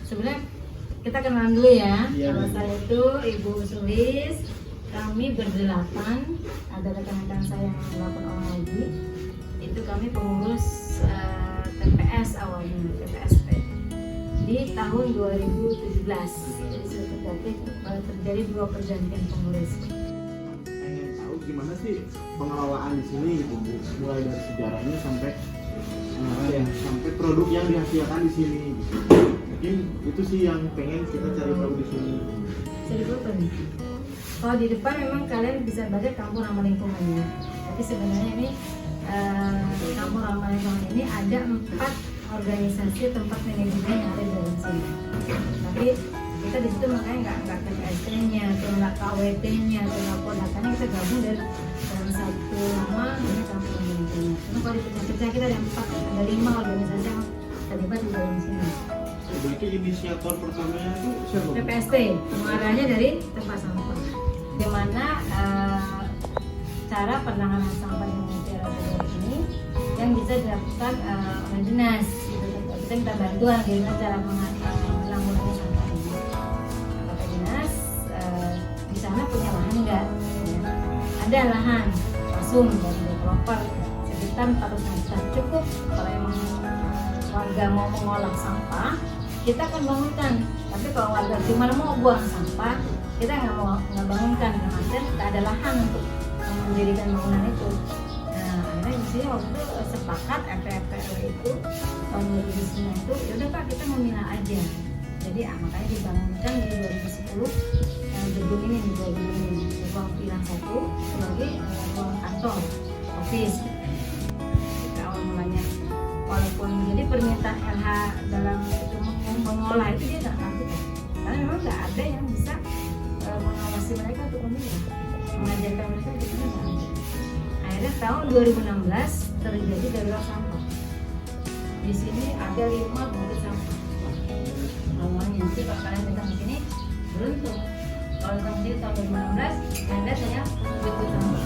Sebenarnya kita kenalan dulu ya. Iya. Kalau saya itu Ibu Sulis, kami berdelapan, ada rekan-rekan saya yang 8 orang lagi. Itu kami pengurus TPS awalnya, TPSP di tahun 2017. Jadi sudah terjadi 2 pergantian pengurus. Pengen tahu gimana sih pengelolaan di sini gitu Bu, mulai dari sejarahnya sampai sampai produk yang dihasilkan di sini gitu. Mungkin itu sih yang pengen kita cari tahu di sini. Jadi apa nih? Kalau di depan memang kalian bisa baca kampung ramah lingkungannya. Tapi sebenarnya ini kampung ramah lingkungan ini ada 4 organisasi tempat manajemen yang ada di dalam sini. Tapi kita di situ makanya nggak TPST-nya, atau nggak KWT-nya, atau nggak Podakannya, kita gabung dalam satu nama ini kampung ramah lingkungan. Karena kalau dipecah-pecah kita ada 5 organisasi yang terlibat di dalam sini. Berarti inisiator pertamanya itu siapa? TPST, muaranya dari tempat sampah. Di mana cara penanganan sampah di Mutiara Bogor ini yang bisa dilakukan oleh dinas. Gitu. Kita minta bantuan gimana cara menanggulangi sampah ini. Kata dinas, di sana punya lahan enggak? Ya. Ada lahan kosong dari developer sekitar 400 meter, cukup kalau emang warga mau mengolah sampah, kita akan bangunkan. Tapi kalau warga cuma mau buang sampah, kita nggak bangunkan, karena nggak ada lahan untuk mendirikan bangunan itu. Nah, akhirnya di sini waktu itu sepakat RT/RW itu tahun 2009 itu, yaudah Pak, kita memilah aja. Jadi makanya dibangunkan di 2010 gedung ini, di ruang pilar 1 sebagai ruang kantor, office. Awal mulanya, walaupun jadi permintaan LH dalam itu mengolah itu dia nggak ngerti, karena memang nggak ada yang bisa mengawasi mereka untuk memilah, mengajarkan mereka untuk memilah. Akhirnya tahun 2016 terjadi darurat sampah. Di sini ada 5 bukit sampah. Awalnya nanti kalau kalian datang ke sini beruntung. Kalau datang ke sini tahun 2016, Anda saya bukit sampah.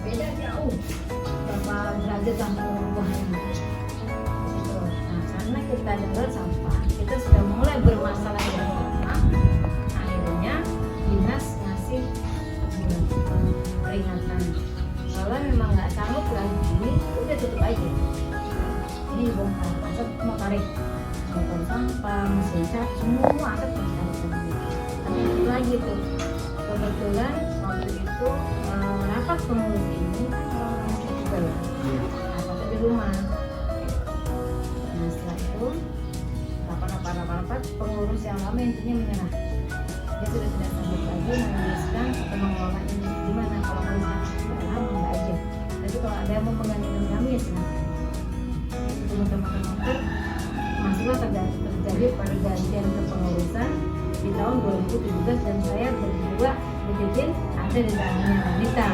Beda jauh, berapa derajat sampah perubahannya. Nah, karena kita darurat sampah, kita sudah mulai bermasalah dengan sampah. Akhirnya dinas ngasih peringatan. Kalau memang nggak sanggup lagi, udah tutup aja. Ini bongkar, asap mau tarik, bongkar sampah, mesin cat, semua asap mau tarik. Tapi itu lagi tuh, kebetulan waktu itu rapat pengurus ini kan orang-orang juga ya, rapatnya di rumah. Nah setelah itu rapat pengurus yang lama intinya menyerah. Dia sudah tidak sanggup lagi menuliskan atau mengelola ini. Gimana kalau menuliskan lama nggak aja. Tapi kalau ada yang mau menggantikan kami ya silahkan. Teman-teman masuklah terjadi pergantian kepengurusan di tahun 2017 dan saya berdua bikin ada di dalamnya wanita.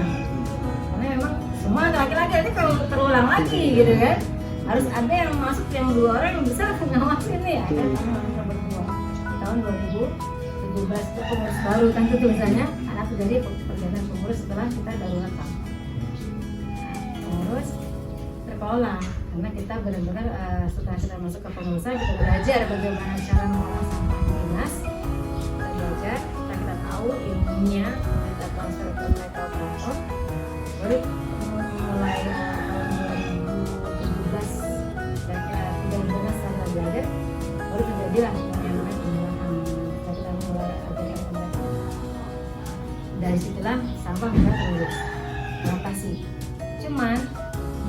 Karena memang semua laki-laki itu kalau terulang lagi gitu kan, harus ada yang masuk, yang 2 orang yang besar ngawasin nih ya kan. Kami wanita berdua di tahun 2017 itu pengurus baru kan, itu tulisannya anak terjadi pergantian pengurus setelah kita darurat sampah. Terus terkelola karena kita benar-benar setelah kita masuk ke pengurusan, kita belajar bagaimana cara mengolah sampah di dinas. Kita belajar, kita tahu ilmunya, kita transfer ke mereka operator. Baru mulai tahun 2017 dan kita benar-benar setelah belajar, baru terjadilah yang namanya pemilahan. Kita mulai ajarkan mereka. Dari situlah sampah mereka terurus, mengatasi. Cuman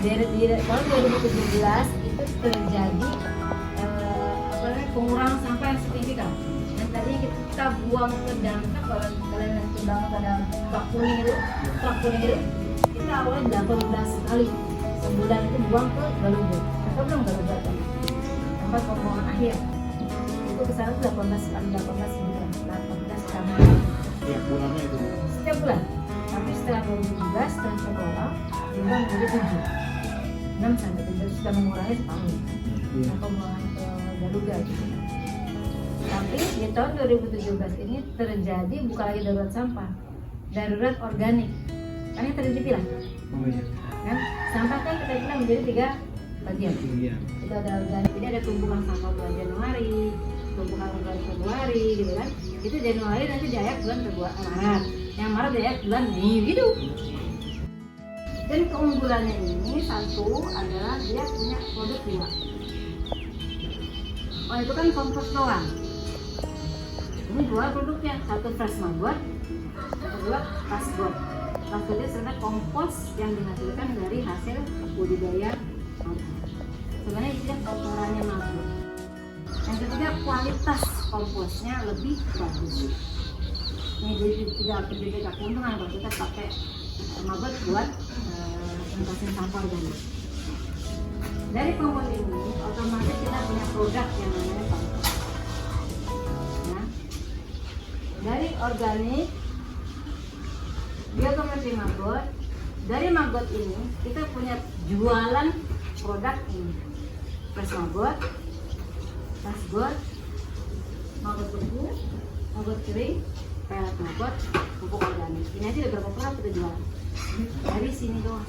di tahun 2017 itu terjadi pengurangan sampah yang signifikan. Dan tadinya kita buang ke damkar, kalau kalian sudah pada truk kuning itu, kita awalnya 18 kali sebulan itu buang ke Galuga. Kita belum Galuga kan, tempat pembuangan akhir. Itu kesana 18 bulan, 18 kamar. Setiap bulannya itu? Setiap bulan. Tapi setelah 2017, setelah sekolah, bulan menjadi 6 sampai 7 sudah mengurangi separuh. Nah, pembuangan ke Galuga gitu. Tapi di tahun 2017 ini terjadi bukan lagi darurat sampah, darurat organik. Kan yang tadi dibilang, kan sampah kan kita bilang menjadi 3 bagian. Itu ada organik, jadi ada tumpukan sampah bulan Januari, Januari gitu kan. Itu Januari nanti diayak bulan Maret, yang Maret diayak bulan Mei gitu. Dan keunggulannya ini satu adalah dia punya produk 2. Oh itu kan kompos doang. Ini 2 produknya, satu fresh maggot, satu 2 kasbot. Kasbot itu sebenarnya kompos yang dihasilkan dari hasil budidaya maggot. Sebenarnya isinya kotorannya maggot. Yang ketiga, kualitas komposnya lebih bagus. Ini jadi tidak keuntungan kalau kita pakai maggot buat menghasilkan sampah organik. Dari kompos ini otomatis kita punya produk yang namanya kompos. Ya. Dari organik biokonversi maggot, dari maggot ini kita punya jualan produk ini, fresh maggot, kasbot, maggot beku, maggot kering, pelet maggot, pupuk organik. Ini aja udah berapa produk kita jual dari sini doang.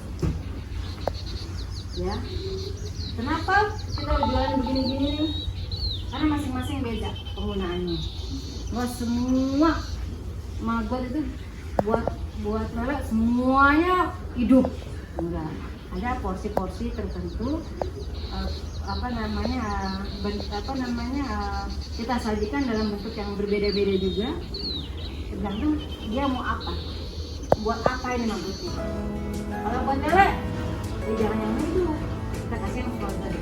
Ya, kenapa kita jualan begini-gini nih? Karena masing-masing beda penggunaannya. Nggak semua maggot itu buat lele semuanya hidup, enggak. Ada porsi-porsi tertentu kita sajikan dalam bentuk yang berbeda-beda juga, tergantung dia mau apa, buat apa ini maggotnya. Kalau buat lele ya jangan yang itu, kita kasih yang frozen.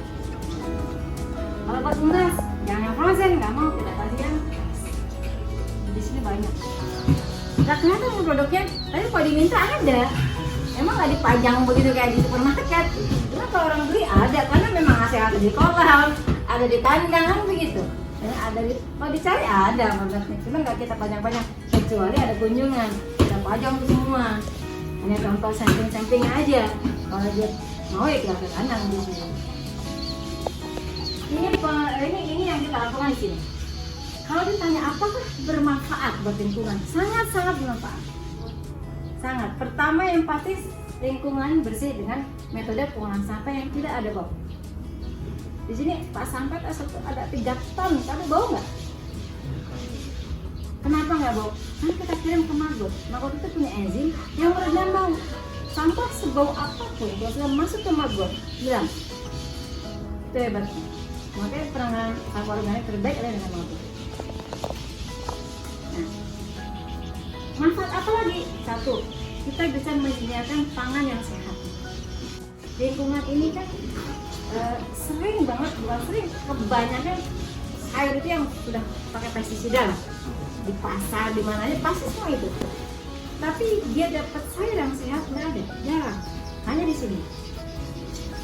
Kalau buat unggas jangan yang frozen, nggak mau, kita kasih yang di sini banyak. Nggak kelihatan produknya, tapi kalau diminta ada. Emang nggak dipajang begitu kayak di supermarket. Cuma kalau orang beli ada, karena memang hasil ada di kolam, ada di kandang kan begitu. Dan ada kalau dicari ada produknya. Cuma nggak kita pajang-pajang, kecuali ada kunjungan kita pajang tuh semua. Hanya contoh samping-samping aja. Kalau dia mau ya kita ke kandang gitu. Ini yang kita lakukan di sini. Kalau ditanya apakah bermanfaat buat lingkungan, sangat-sangat bermanfaat. Sangat. Pertama yang pasti lingkungan bersih dengan metode pengolahan sampah yang tidak ada bau. Di sini pas sampah ada 3 ton, kamu bau nggak? Kenapa nggak bau? Karena kita kirim ke maggot. Maggot itu punya enzim yang meredam bau. Sampah sebau apapun kalau sudah masuk ke maggot, hilang. Itu hebat. Makanya penanganan sampah organik terbaik adalah dengan maggot. Nah, manfaat apa lagi? 1, kita bisa menyediakan pangan yang sehat. Lingkungan ini kan sering banget, bukan sering, kebanyakan air itu yang sudah pakai pestisida lah. Di pasar, di mana aja pasti semua itu. Tapi dia dapat sayur yang sehat nggak ada, jarang. Hanya di sini.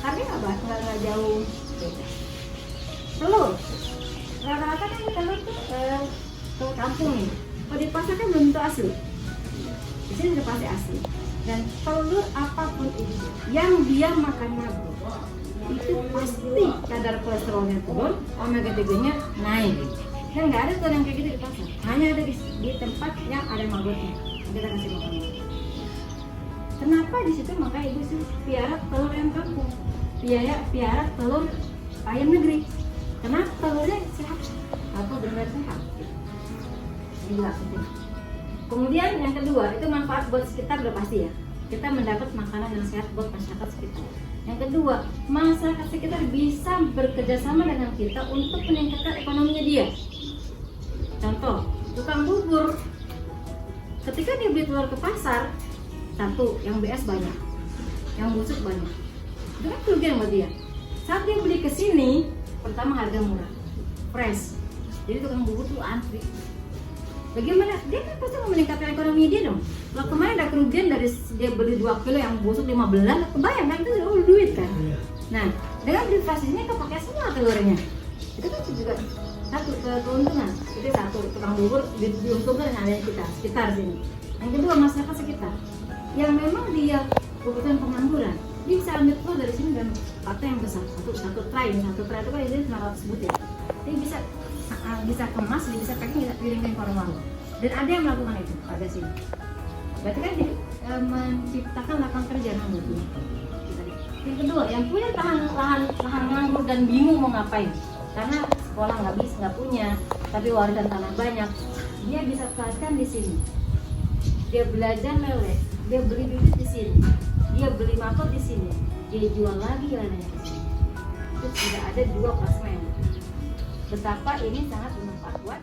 Harganya nggak jauh beda. Telur, rata-rata kan telur tuh telur kampung nih. Kalau di pasar kan belum tentu asli. Di sini sudah pasti asli. Dan telur apapun itu yang dia makan maggot, itu pasti kadar kolesterolnya turun, omega 3-nya naik. Dan nggak ada telur yang kayak gitu di pasar. Hanya ada di tempat yang ada maggotnya. Kita kasih makan. Kenapa di situ? Makanya ibu sih piara telur ayam kampung, piara telur ayam negeri. Kenapa? Telurnya sehat, atau benar-benar sehat. Gila, penting. Kemudian yang kedua itu manfaat buat sekitar udah pasti ya. Kita mendapat makanan yang sehat buat masyarakat sekitar. Yang kedua, masyarakat sekitar bisa bekerja sama dengan kita untuk meningkatkan ekonominya dia. Contoh, tukang bubur, ketika dia beli telur ke pasar, 1, yang BS banyak, yang busuk banyak. Itu kan kerugian buat dia. Saat dia beli ke sini, pertama harga murah, fresh. Jadi tukang bubur tuh antri. Bagaimana? Dia kan pasti mau meningkatkan ekonomi dia dong. Kalau kemarin ada kerugian dari dia beli 2 kilo yang busuk 15, kebayang kan itu udah duit kan. Nah, dengan beli fresh ini kepake semua telurnya. Itu kan juga satu keuntungan. Itu 1, tukang bubur diuntungkan dengan adanya kita sekitar sini. Yang kedua, masyarakat sekitar yang memang dia kebutuhan pengangguran, dia bisa ambil telur dari sini dan pakai yang besar, satu tray itu kan jadi 900 butir. Dia bisa kemas, dia bisa packing, bisa kirim ke orang. Dan ada yang melakukan itu pada sini. Berarti kan menciptakan lapangan kerja buat dia. Yang kedua, yang punya lahan nganggur dan bingung mau ngapain, karena sekolah nggak punya, tapi warisan tanah banyak, dia bisa pelajari di sini. Dia belajar lele, dia beli bibit di sini, dia beli mapel di sini, dia jual lagi lananya di sini. Itu tidak ada dua plasma yang berbeda. Betapa ini sangat bermanfaat buat